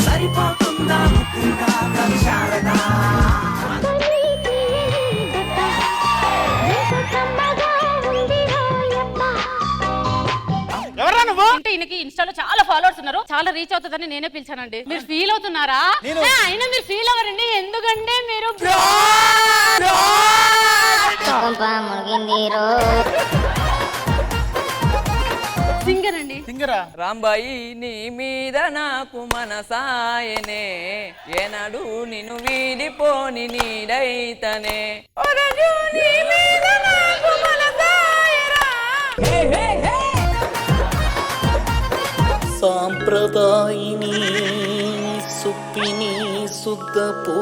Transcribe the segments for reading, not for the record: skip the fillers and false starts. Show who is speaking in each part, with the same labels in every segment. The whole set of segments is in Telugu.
Speaker 1: సరిపోతుందా ముద్దుగా శారదా
Speaker 2: అంటే ఈయనకి ఇన్స్టాలో చాలా ఫాలోవర్స్ ఉన్నారు, చాలా రీచ్ అవుతుందని నేనే పిలిచానండి. మీరు ఫీల్ అవుతున్నారా? అయినా మీరు ఫీల్ అవ్వరండి, ఎందుకంటే మీరు సింగర్ అండి.
Speaker 3: సింగరా?
Speaker 4: రాంబాయి నీ మీద నాకు మనసాయనే, ఏనాడు నిన్ను వీడిపోని నీడైతనే.
Speaker 1: సాంప్రదాయిని సుప్పిని సుద్దపూ.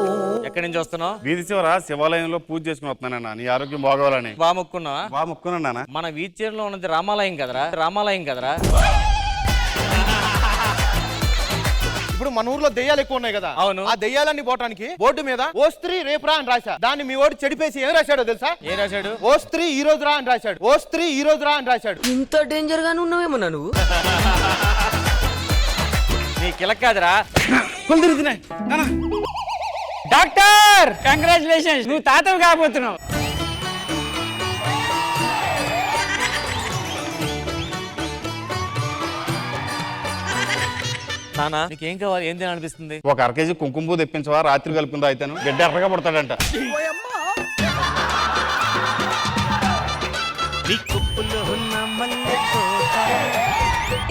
Speaker 3: ఎక్కడి నుంచి వస్తున్నావు?
Speaker 5: వీధి చివర శివాలయంలో పూజ చేసుకుని వస్తున్నానన్నా, నీ ఆరోగ్యం బాగోవాలని.
Speaker 3: బా మొక్కున్నావా?
Speaker 5: బా మొక్కున్నానా.
Speaker 3: మన వీధిలో ఉన్నది రామాలయం కదరా, రామాలయం కదరా.
Speaker 6: ఇప్పుడు మన ఊర్లో దెయ్యాలు ఎక్కువ ఉన్నాయి కదా,
Speaker 3: అవును.
Speaker 6: ఆ దెయ్యాలన్నీ పోవడానికి బోర్డు మీద ఓ స్త్రీ రేపురా అని రాశా. దాన్ని మీ ఓడి చెడిపేసి ఏం రాశాడో తెలుసా?
Speaker 3: ఏం రాశాడు?
Speaker 6: ఓ స్త్రీ ఈ రోజు రా అని రాశాడు. ఓ స్త్రీ ఈ రోజు రా అని రాశాడు.
Speaker 4: ఇంత డేంజర్ గానే ఉన్నావేమన్నా నువ్వు?
Speaker 3: నీ కిలక్ కాదురా. డాక్టర్ కంగ్రాచులేషన్స్, నువ్వు తాతవి కాబోతున్నావు. నానా నీకేం కావాలి, ఏం తినాలనిపిస్తుంది?
Speaker 5: ఒక 1/2 కేజీ కుంకుమ పువ్వు తెప్పించవా, రాత్రి కలుపుకుందా అయితేను గడ్డ ఎర్రగా పడతాడంట.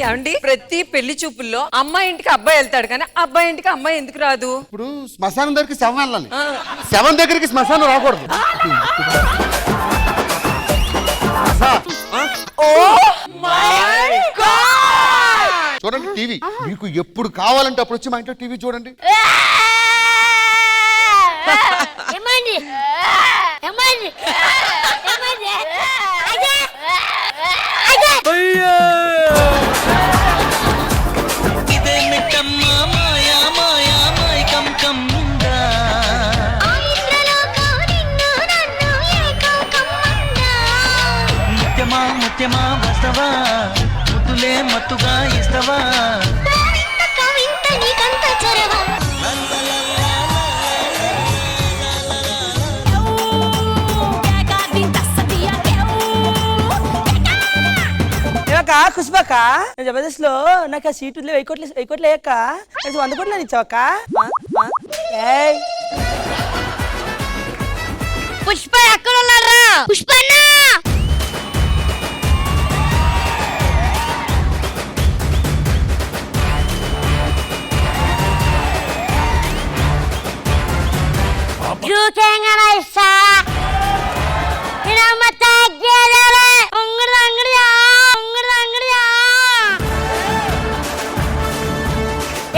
Speaker 4: ఏమండి, ప్రతి పెళ్లి చూపుల్లో అమ్మాయి ఇంటికి అబ్బాయి వెళ్తాడు కానీ అబ్బాయి ఇంటికి అమ్మాయి ఎందుకు రాదు?
Speaker 6: ఇప్పుడు శ్మశానం దగ్గరికి శవం వెళ్ళాలి, శవం దగ్గరికి శ్మశానం రాకూడదు. చూడండి టీవీ, మీకు ఎప్పుడు కావాలంటే అప్పుడు వచ్చి మా ఇంట్లో టీవీ చూడండి.
Speaker 1: ముత్యమా వస్తవా ముద్దులే మత్తుగా ఇస్తవా.
Speaker 7: కుష్బక్క జబర్దస్త్ లో నాకు ఆ సీట్ వెయ్యి కోట్లు అయ్యాక 100 కోట్లు ఇచ్చావక్క.
Speaker 2: పుష్ప ఎక్కడ ఉన్నారా? పుష్పన్న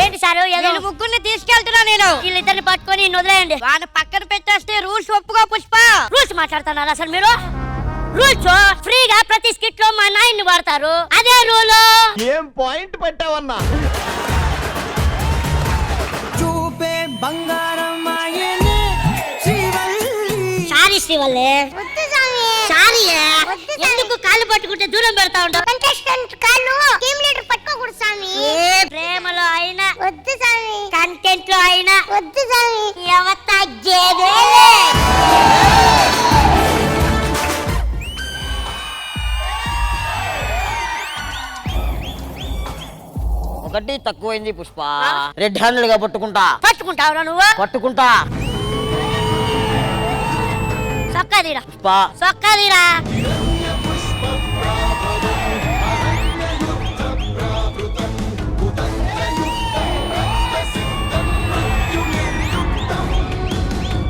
Speaker 2: ఏంటి సారు, ముగ్గురిని తీసుకెళ్తున్నా నేను. వీళ్ళిద్దరిని పట్టుకొని వదిలేయండి. వాళ్ళ పక్కన పెట్టేస్తే రూల్స్ ఒప్పుకో. పుష్ప రూల్స్ మాట్లాడుతున్నారు అసలు మీరు? రూల్స్ ఫ్రీగా ప్రతి స్కిట్ లో మా నాయన్ని వాడతారు, అదే రూల్.
Speaker 6: ఏం పాయింట్ పెట్టావన్నా?
Speaker 1: చూపే బంగారం ఆయనే శ్రీవల్లి.
Speaker 2: Sorry Srivalli, sorry. ఎందుకు కాళ్ళు పట్టుకుంటే దూరం పెడతా ఉంటావు? కంటెస్టెంట్ కాళ్ళు టీమ్ లీడర్ పట్టుకోకూడదు సామి. ప్రేమలో అయినా వద్దు సామి, కంటెంట్ లో అయినా వద్దు సామి. ఎవతగ్గేదే
Speaker 7: ఒకటి తక్కువైంది పుష్ప. రెడ్ హ్యాండెడ్ గా
Speaker 2: పట్టుకుంటావురా నువ్వు?
Speaker 7: పట్టుకుంటా.
Speaker 2: సొక్కదీరా
Speaker 7: పుష్ప,
Speaker 2: సొక్కదీరా.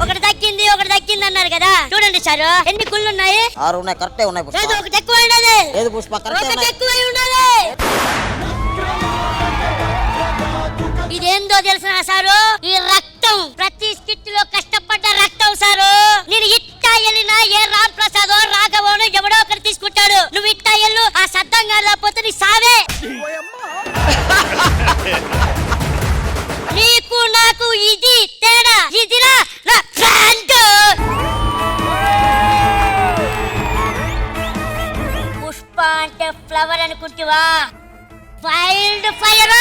Speaker 2: ఒకటి దక్కింది అన్నారు కదా, చూడండి సార్ ఎన్ని కుళ్ళు ఉన్నాయి?
Speaker 7: 6 ఉన్నాయి. కరెక్టే ఉన్నాయి పుష్ప.
Speaker 2: ఒకటి ఎక్కువ ఉండదు.
Speaker 7: లేదు పుష్ప,
Speaker 2: ఒకటి ఎక్కువ ఉండదు. ఇదేందో తెలిసిన సారు, ఈ రక్తం ప్రతి స్కిట్ లో కష్టపడ్డ రక్తం సారు. నేను ఇట్టా వెళ్ళినా ఏ రామ్ ప్రసాద్ రాఘవోను ఎవడో ఒకటి తీసుకుంటాడు. నువ్వు ఇట్టా వెళ్ళు, ఆ సద్దంగా లేకపోతే నీ సావే. నీకు నాకు ఇది తేడా, ఇదిరా నా ఫ్రెండ్. పుష్ప అంటే ఫ్లవర్ అనుకుంటువా? Wild fire.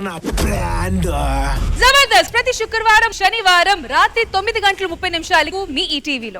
Speaker 8: నా బ్రాండ్.
Speaker 4: జబర్దస్త్ ప్రతి శుక్రవారం శనివారం రాత్రి 9:30 మీ ఈ టీవీలో.